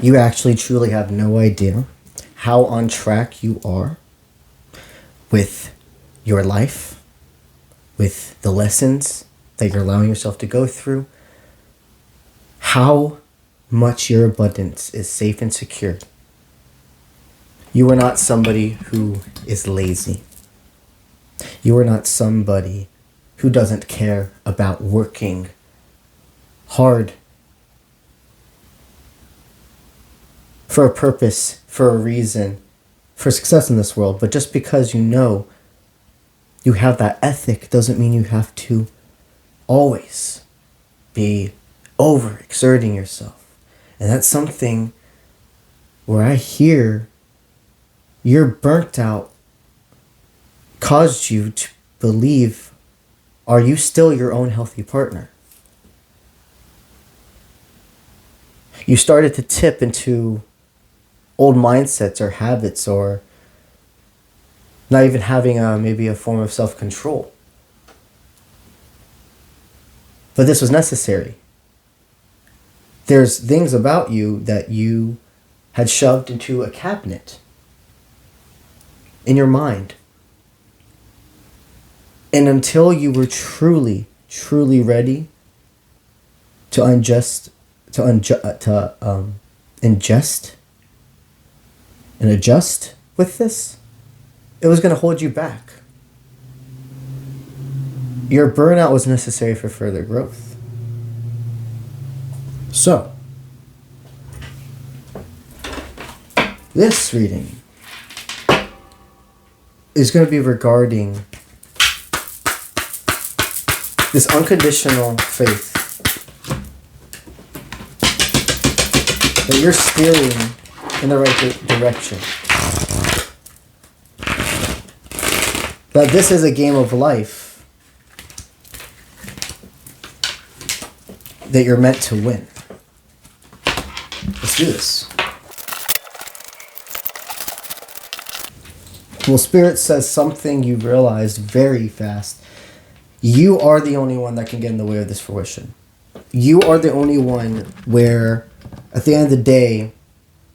You actually truly have no idea how on track you are with your life, with the lessons that you're allowing yourself to go through, how much your abundance is safe and secure. You are not somebody who is lazy. You are not somebody who doesn't care about working hard for a purpose, for a reason, for success in this world. But just because you know you have that ethic doesn't mean you have to always be overexerting yourself. And that's something where I hear your burnt out caused you to believe, are you still your own healthy partner? You started to tip into old mindsets or habits, or not even having maybe a form of self-control. But this was necessary. There's things about you that you had shoved into a cabinet in your mind. And until you were truly, truly ready to ingest and adjust with this, it was going to hold you back. Your burnout was necessary for further growth. So, this reading is going to be regarding this unconditional faith that you're steering in the right direction. That this is a game of life that you're meant to win. Let's do this. Well, Spirit says something you realized very fast. You are the only one that can get in the way of this fruition. You are the only one where, at the end of the day,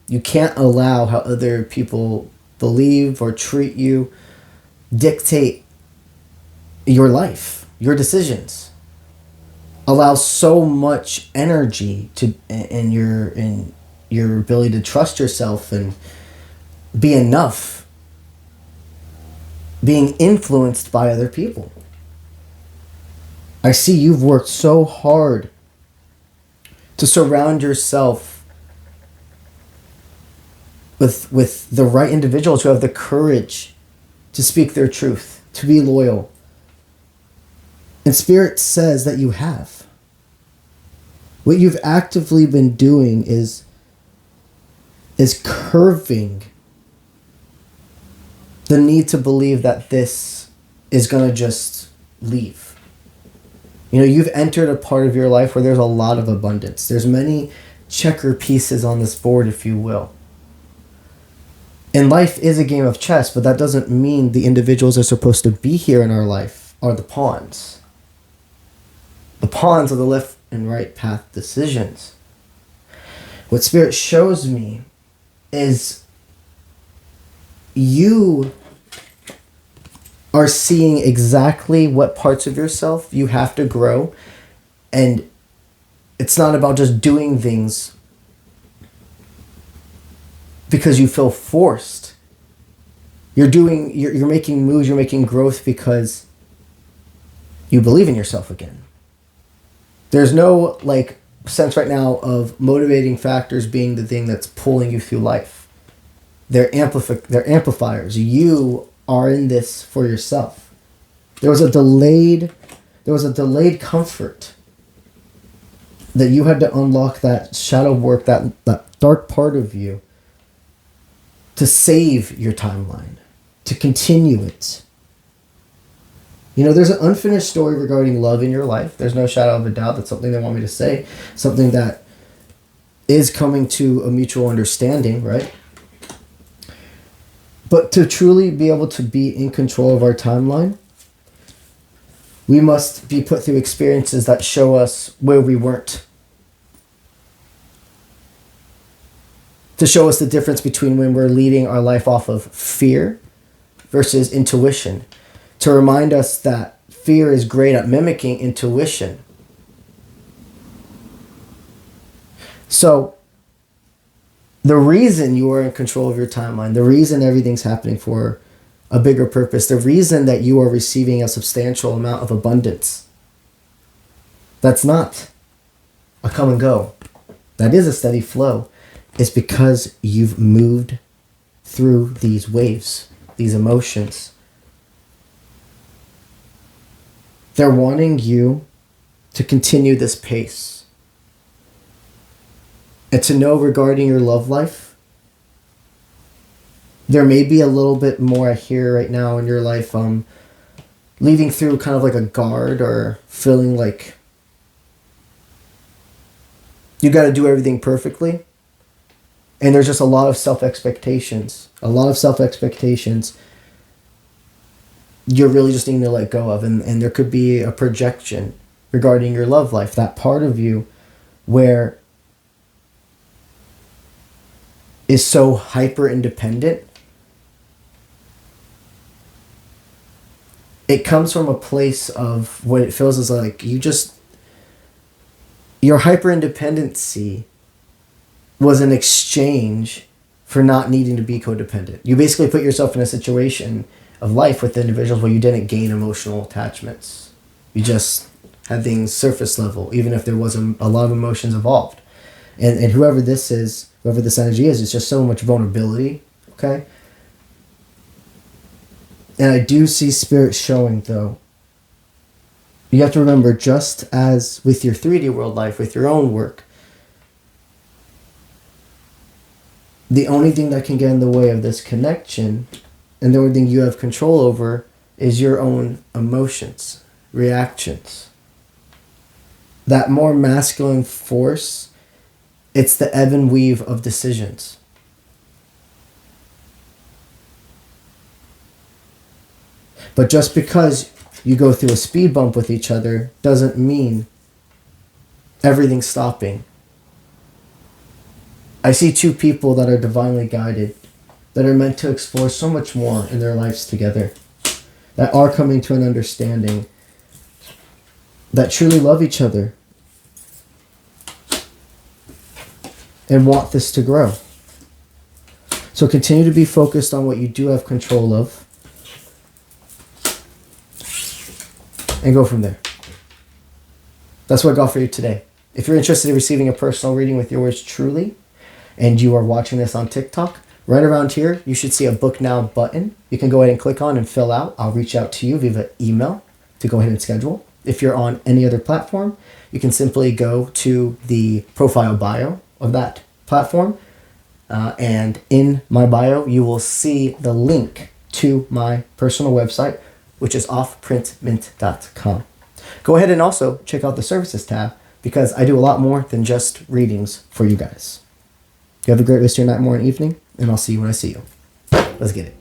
you can't allow how other people believe or treat you dictate your life, your decisions. Allow so much energy to in your ability to trust yourself and be enough, being influenced by other people. I see you've worked so hard to surround yourself with the right individuals who have the courage to speak their truth, to be loyal. And Spirit says that you have. What you've actively been doing is curving the need to believe that this is going to just leave. You know, you've entered a part of your life where there's a lot of abundance. There's many checker pieces on this board, if you will. And life is a game of chess, but that doesn't mean the individuals that are supposed to be here in our life are the pawns. The pawns are the left and right path decisions. What Spirit shows me is you are seeing exactly what parts of yourself you have to grow. And it's not about just doing things because you feel forced. You're making moves, you're making growth because you believe in yourself again. There's no sense right now of motivating factors being the thing that's pulling you through life. They're amplifiers. You are in this for yourself. There was a delayed comfort that you had to unlock, that shadow work, that dark part of you, to save your timeline, to continue it. You know, there's an unfinished story regarding love in your life. There's no shadow of a doubt. That's something they want me to say. Something that is coming to a mutual understanding, right? But to truly be able to be in control of our timeline, we must be put through experiences that show us where we weren't. to show us the difference between when we're leading our life off of fear versus intuition, to remind us that fear is great at mimicking intuition. So the reason you are in control of your timeline, the reason everything's happening for a bigger purpose, the reason that you are receiving a substantial amount of abundance, that's not a come and go, that is a steady flow, is because you've moved through these waves, these emotions. They're wanting you to continue this pace. And to know regarding your love life, there may be a little bit more here right now in your life, leading through kind of like a guard, or feeling like you got to do everything perfectly. And there's just a lot of self-expectations. You're really just needing to let go of. And there could be a projection regarding your love life, that part of you where is so hyper independent. It comes from a place of what it feels is like your hyper independency was an exchange for not needing to be codependent. You basically put yourself in a situation of life with individuals where you didn't gain emotional attachments. You just had things surface level, even if there wasn't a lot of emotions involved. And whoever this energy is, it's just so much vulnerability, okay? And I do see spirit showing, though. You have to remember, just as with your 3D world life, with your own work, the only thing that can get in the way of this connection, and the only thing you have control over, is your own emotions, reactions. That more masculine force, it's the ebb and weave of decisions. But just because you go through a speed bump with each other doesn't mean everything's stopping. I see two people that are divinely guided, that are meant to explore so much more in their lives together, that are coming to an understanding, that truly love each other and want this to grow. So continue to be focused on what you do have control of, and go from there. That's what I got for you today. If you're interested in receiving a personal reading with yours truly, and you are watching this on TikTok, right around here, you should see a Book Now button. You can go ahead and click on and fill out. I'll reach out to you via email to go ahead and schedule. If you're on any other platform, you can simply go to the profile bio of that platform. And in my bio, you will see the link to my personal website, which is offprintmint.com. Go ahead and also check out the services tab, because I do a lot more than just readings for you guys. You have a great rest of your night, morning, evening, and I'll see you when I see you. Let's get it.